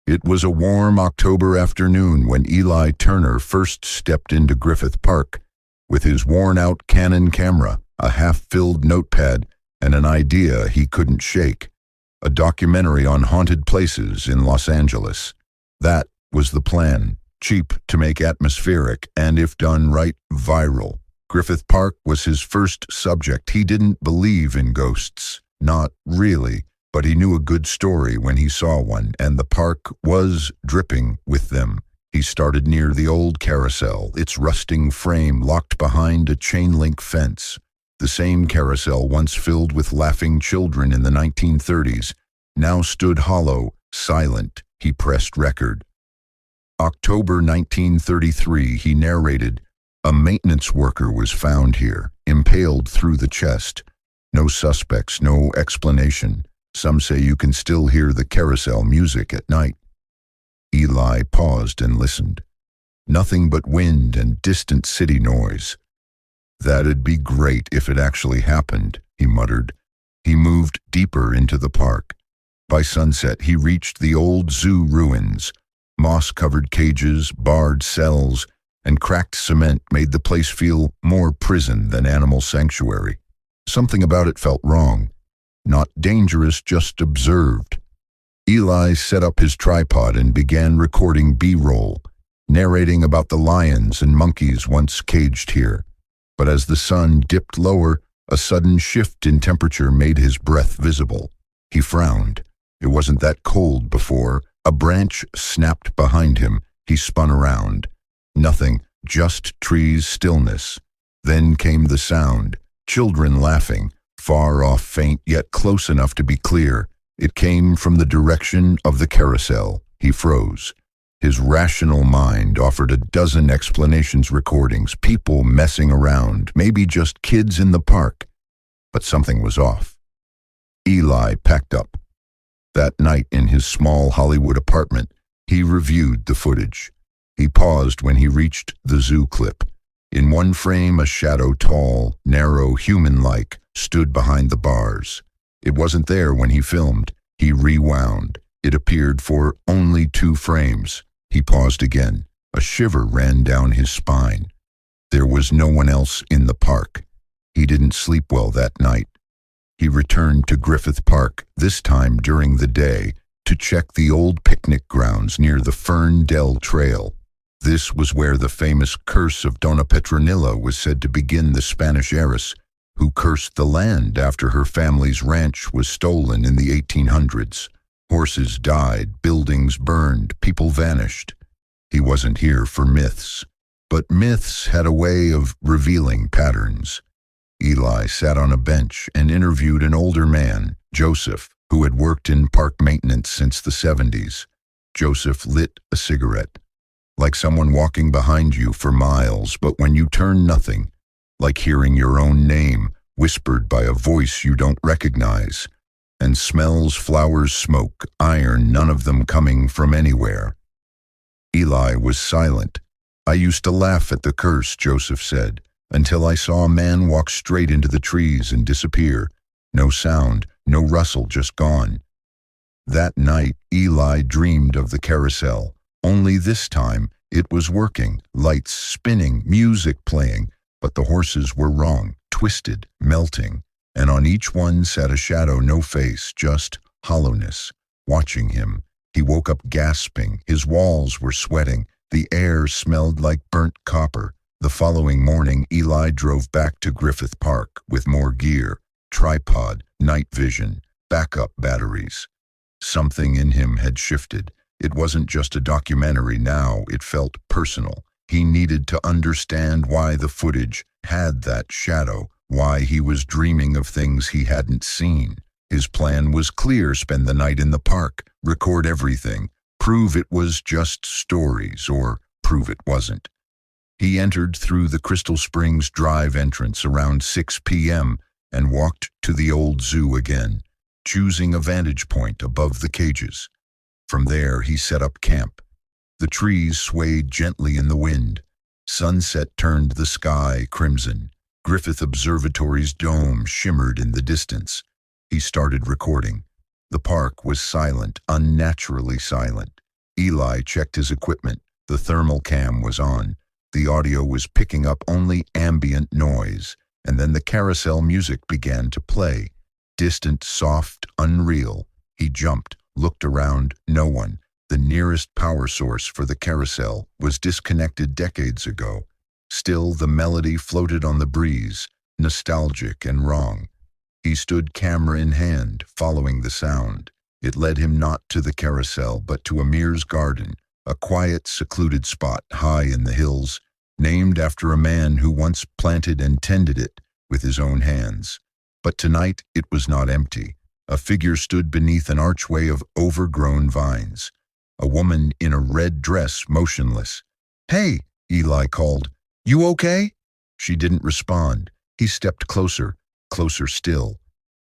It was a warm October afternoon when Eli Turner first stepped into Griffith Park with his worn-out Canon camera, a half-filled notepad, and an idea he couldn't shake: a documentary on haunted places in Los Angeles. That was the plan: cheap to make atmospheric and, if done right, viral. Griffith Park was his first subject. He didn't believe in ghosts. Not really. But he knew a good story when he saw one, and the park was dripping with them. He started near the old carousel, its rusting frame locked behind a chain-link fence. The same carousel once filled with laughing children in the 1930s now stood hollow, silent. He pressed record. October 1933, he narrated, "A maintenance worker was found here, impaled through the chest. No suspects, no explanation. Some say you can still hear the carousel music at night." Eli paused and listened. Nothing but wind and distant city noise. "That'd be great if it actually happened," he muttered. He moved deeper into the park. By sunset, he reached the old zoo ruins. Moss-covered cages, barred cells, and cracked cement made the place feel more prison than animal sanctuary. Something about it felt wrong. Not dangerous, just observed. Eli set up his tripod and began recording B-roll, narrating about the lions and monkeys once caged here. But as the sun dipped lower, a sudden shift in temperature made his breath visible. He frowned. It wasn't that cold before. A branch snapped behind him. He spun around. Nothing, just trees, stillness. Then came the sound. Children laughing. Far off, faint, yet close enough to be clear. It came from the direction of the carousel. He froze. His rational mind offered a dozen explanations: recordings, people messing around, maybe just kids in the park. But something was off. Eli packed up. That night in his small Hollywood apartment, he reviewed the footage. He paused when he reached the zoo clip. In one frame, a shadow, tall, narrow, human-like, stood behind the bars. It wasn't there when he filmed. He rewound. It appeared for only 2 frames. He paused again. A shiver ran down his spine. There was no one else in the park. He didn't sleep well that night. He returned to Griffith Park, this time during the day, to check the old picnic grounds near the Ferndale Trail. This was where the famous curse of Dona Petronilla was said to begin. The Spanish heiress who cursed the land after her family's ranch was stolen in the 1800s. Horses died, buildings burned, people vanished. He wasn't here for myths, but myths had a way of revealing patterns. Eli sat on a bench and interviewed an older man, Joseph, who had worked in park maintenance since the 70s. Joseph lit a cigarette. Like someone walking behind you for miles, but when you turn, nothing. Like hearing your own name, whispered by a voice you don't recognize. And smells, flowers, smoke, iron, none of them coming from anywhere. Eli was silent. "I used to laugh at the curse," Joseph said, "until I saw a man walk straight into the trees and disappear. No sound, no rustle, just gone." That night, Eli dreamed of the carousel. Only this time, it was working, lights spinning, music playing, but the horses were wrong, twisted, melting, and on each one sat a shadow, no face, just hollowness, watching him. He woke up gasping. His walls were sweating. The air smelled like burnt copper. The following morning, Eli drove back to Griffith Park with more gear: tripod, night vision, backup batteries. Something in him had shifted. It wasn't just a documentary now, it felt personal. He needed to understand why the footage had that shadow, why he was dreaming of things he hadn't seen. His plan was clear: spend the night in the park, record everything, prove it was just stories, or prove it wasn't. He entered through the Crystal Springs Drive entrance around 6 p.m. and walked to the old zoo again, choosing a vantage point above the cages. From there, he set up camp. The trees swayed gently in the wind. Sunset turned the sky crimson. Griffith Observatory's dome shimmered in the distance. He started recording. The park was silent, unnaturally silent. Eli checked his equipment. The thermal cam was on. The audio was picking up only ambient noise, and then the carousel music began to play. Distant, soft, unreal. He jumped, looked around, no one. The nearest power source for the carousel was disconnected decades ago. Still, the melody floated on the breeze, nostalgic and wrong. He stood camera in hand, following the sound. It led him not to the carousel, but to Amir's garden, a quiet, secluded spot high in the hills, named after a man who once planted and tended it with his own hands. But tonight it was not empty. A figure stood beneath an archway of overgrown vines. A woman in a red dress, motionless. "Hey," Eli called. "You okay?" She didn't respond. He stepped closer, closer still.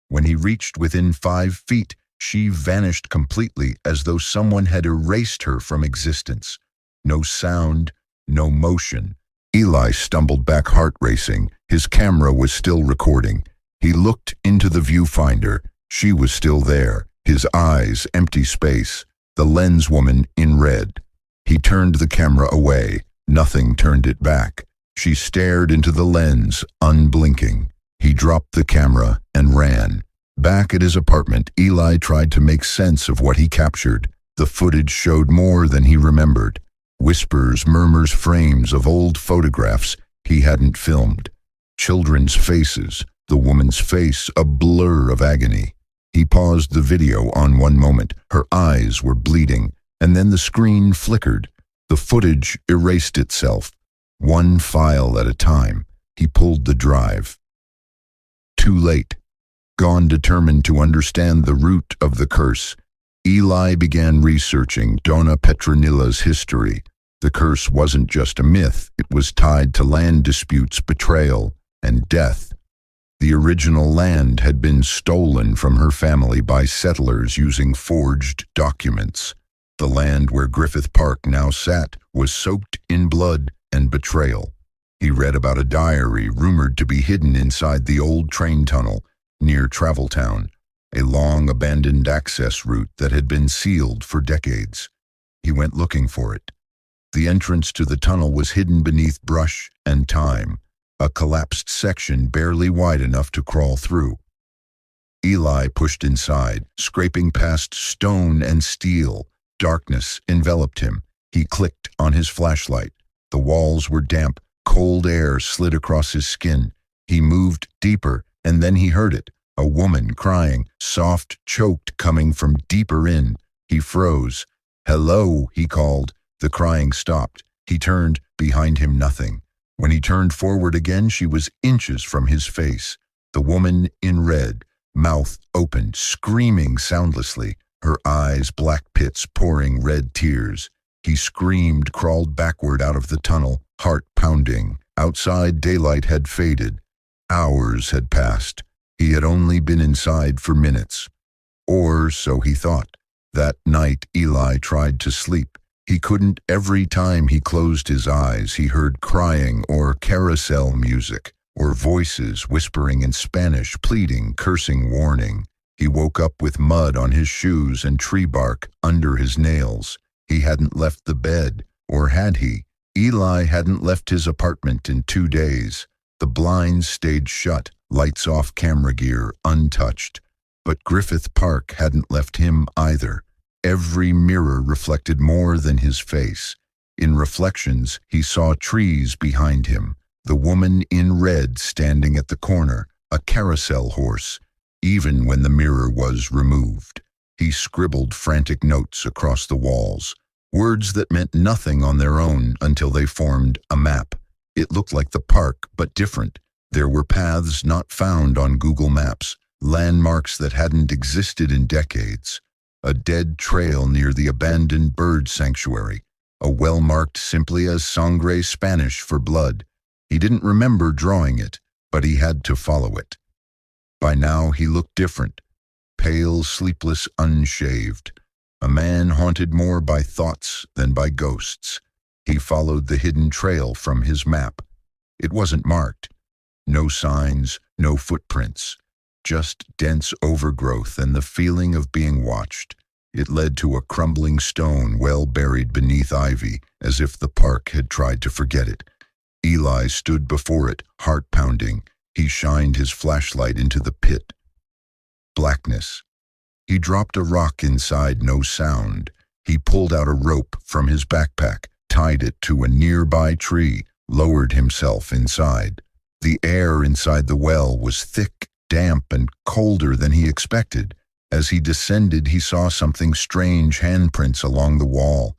When he reached within 5 feet, she vanished completely, as though someone had erased her from existence. No sound, no motion. Eli stumbled back, heart racing. His camera was still recording. He looked into the viewfinder. She was still there, his eyes empty space, the lens woman in red. He turned the camera away. Nothing turned it back. She stared into the lens, unblinking. He dropped the camera and ran. Back at his apartment, Eli tried to make sense of what he captured. The footage showed more than he remembered. Whispers, murmurs, frames of old photographs he hadn't filmed. Children's faces, the woman's face a blur of agony. He paused the video on one moment. Her eyes were bleeding, and then the screen flickered. The footage erased itself. One file at a time. He pulled the drive. Too late. Gone, determined to understand the root of the curse, Eli began researching Donna Petronilla's history. The curse wasn't just a myth. It was tied to land disputes, betrayal, and death. The original land had been stolen from her family by settlers using forged documents. The land where Griffith Park now sat was soaked in blood and betrayal. He read about a diary rumored to be hidden inside the old train tunnel near Traveltown, a long abandoned access route that had been sealed for decades. He went looking for it. The entrance to the tunnel was hidden beneath brush and thyme, a collapsed section barely wide enough to crawl through. Eli pushed inside, scraping past stone and steel. Darkness enveloped him. He clicked on his flashlight. The walls were damp. Cold air slid across his skin. He moved deeper, and then he heard it. A woman crying, soft, choked, coming from deeper in. He froze. "Hello," he called. The crying stopped. He turned. Behind him, nothing. When he turned forward again, she was inches from his face. The woman in red, mouth open, screaming soundlessly, her eyes black pits pouring red tears. He screamed, crawled backward out of the tunnel, heart pounding. Outside, daylight had faded. Hours had passed. He had only been inside for minutes. Or so he thought. That night, Eli tried to sleep. He couldn't. Every time he closed his eyes, he heard crying or carousel music, or voices whispering in Spanish, pleading, cursing, warning. He woke up with mud on his shoes and tree bark under his nails. He hadn't left the bed, or had he? Eli hadn't left his apartment in 2 days. The blinds stayed shut, lights off, camera gear untouched. But Griffith Park hadn't left him either. Every mirror reflected more than his face. In reflections, he saw trees behind him, the woman in red standing at the corner, a carousel horse. Even when the mirror was removed, he scribbled frantic notes across the walls, words that meant nothing on their own until they formed a map. It looked like the park, but different. There were paths not found on Google Maps, landmarks that hadn't existed in decades. A dead trail near the abandoned bird sanctuary, a well marked simply as sangre, Spanish for blood. He didn't remember drawing it, but he had to follow it. By now he looked different, pale, sleepless, unshaved. A man haunted more by thoughts than by ghosts. He followed the hidden trail from his map. It wasn't marked. No signs, no footprints. Just dense overgrowth and the feeling of being watched. It led to a crumbling stone well buried beneath ivy, as if the park had tried to forget it. Eli stood before it, heart pounding. He shined his flashlight into the pit. Blackness. He dropped a rock inside, no sound. He pulled out a rope from his backpack, tied it to a nearby tree, lowered himself inside. The air inside the well was thick, damp, and colder than he expected. As he descended, he saw something strange, handprints along the wall.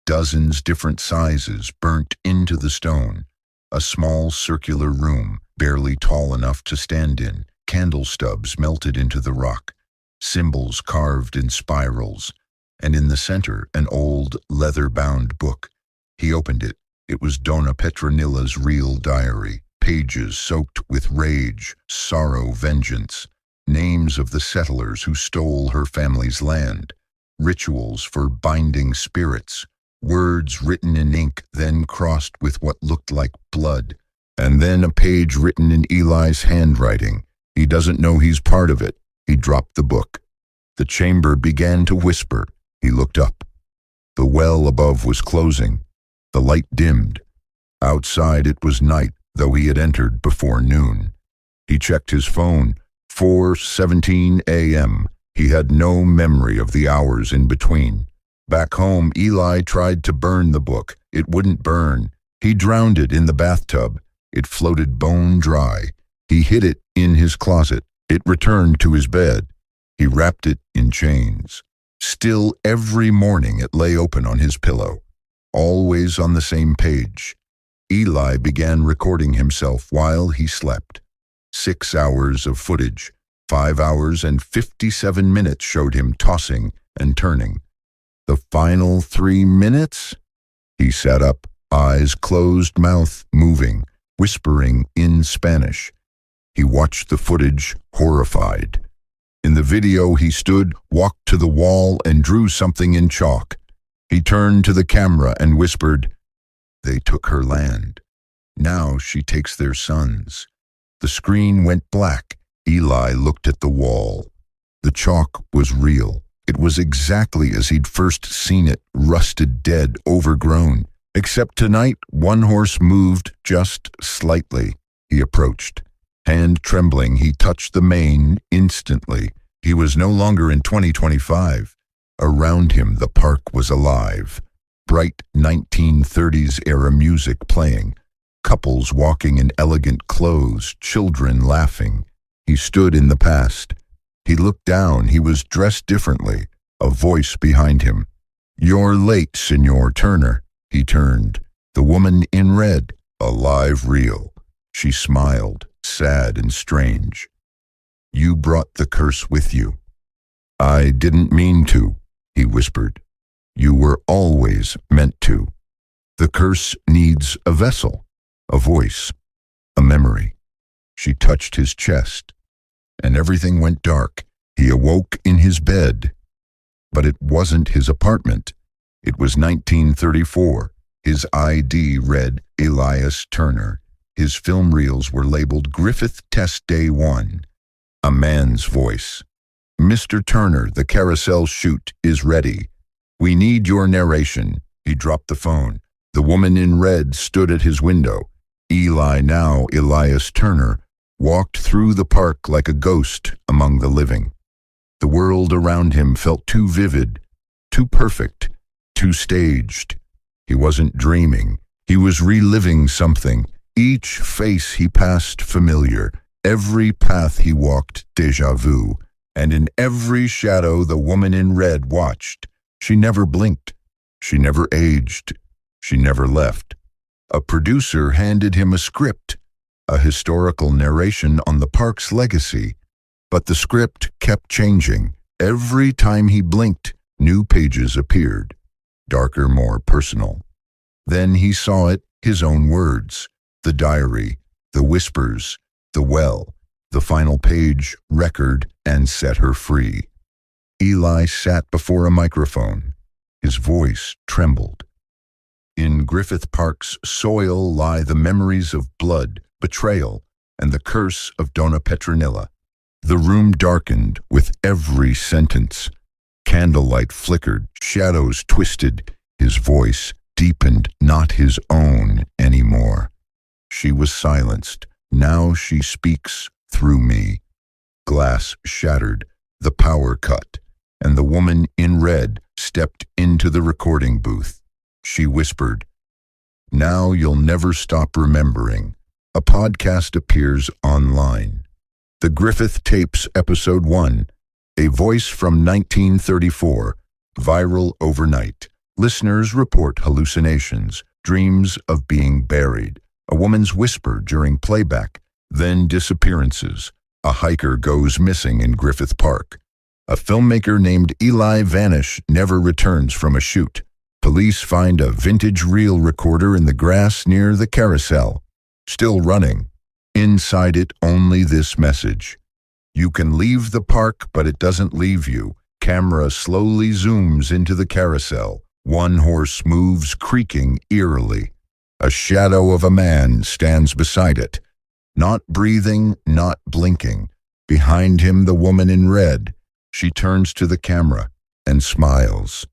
Dozens different sizes burnt into the stone. A small circular room, barely tall enough to stand in. Candle stubs melted into the rock. Symbols carved in spirals. And in the center, an old, leather-bound book. He opened it. It was Donna Petronilla's real diary. Pages soaked with rage, sorrow, vengeance. Names of the settlers who stole her family's land. Rituals for binding spirits. Words written in ink, then crossed with what looked like blood. And then a page written in Eli's handwriting. He doesn't know he's part of it. He dropped the book. The chamber began to whisper. He looked up. The well above was closing. The light dimmed. Outside it was night, though he had entered before noon. He checked his phone. 4:17 a.m. He had no memory of the hours in between. Back home, Eli tried to burn the book. It wouldn't burn. He drowned it in the bathtub. It floated bone dry. He hid it in his closet. It returned to his bed. He wrapped it in chains. Still, every morning it lay open on his pillow, always on the same page. Eli began recording himself while he slept. 6 hours of footage. 5 hours and 57 minutes showed him tossing and turning. The final 3 minutes? He sat up, eyes closed, mouth moving, whispering in Spanish. He watched the footage, horrified. In the video, he stood, walked to the wall, and drew something in chalk. He turned to the camera and whispered, "They took her land. Now she takes their sons." The screen went black. Eli looked at the wall. The chalk was real. It was exactly as he'd first seen it, rusted, dead, overgrown. Except tonight, one horse moved just slightly. He approached. Hand trembling, he touched the mane instantly. He was no longer in 2025. Around him, the park was alive. Bright 1930s-era music playing. Couples walking in elegant clothes, children laughing. He stood in the past. He looked down. He was dressed differently. A voice behind him. "You're late, Senor Turner." He turned. The woman in red, alive, real. She smiled, sad and strange. "You brought the curse with you." "I didn't mean to," he whispered. "You were always meant to. The curse needs a vessel, a voice, a memory." She touched his chest, and everything went dark. He awoke in his bed. But it wasn't his apartment. It was 1934. His ID read Elias Turner. His film reels were labeled Griffith Test Day 1. A man's voice. "Mr. Turner, the carousel shoot is ready. We need your narration." He dropped the phone. The woman in red stood at his window. Eli, now Elias Turner, walked through the park like a ghost among the living. The world around him felt too vivid, too perfect, too staged. He wasn't dreaming. He was reliving something. Each face he passed familiar, every path he walked déjà vu, and in every shadow the woman in red watched. She never blinked. She never aged. She never left. A producer handed him a script, a historical narration on the park's legacy. But the script kept changing. Every time he blinked, new pages appeared, darker, more personal. Then he saw it, his own words, the diary, the whispers, the well, the final page, record, and set her free. Eli sat before a microphone. His voice trembled. In Griffith Park's soil lie the memories of blood, betrayal, and the curse of Donna Petronilla. The room darkened with every sentence. Candlelight flickered, shadows twisted, his voice deepened, not his own anymore. She was silenced. Now she speaks through me. Glass shattered, the power cut, and the woman in red stepped into the recording booth. She whispered, "Now you'll never stop remembering." A podcast appears online. The Griffith Tapes, Episode 1, A Voice from 1934, viral overnight. Listeners report hallucinations, dreams of being buried, a woman's whisper during playback, then disappearances. A hiker goes missing in Griffith Park. A filmmaker named Eli Vanish never returns from a shoot. Police find a vintage reel recorder in the grass near the carousel. Still running. Inside it, only this message. You can leave the park, but it doesn't leave you. Camera slowly zooms into the carousel. One horse moves, creaking eerily. A shadow of a man stands beside it. Not breathing, not blinking. Behind him, the woman in red. She turns to the camera and smiles.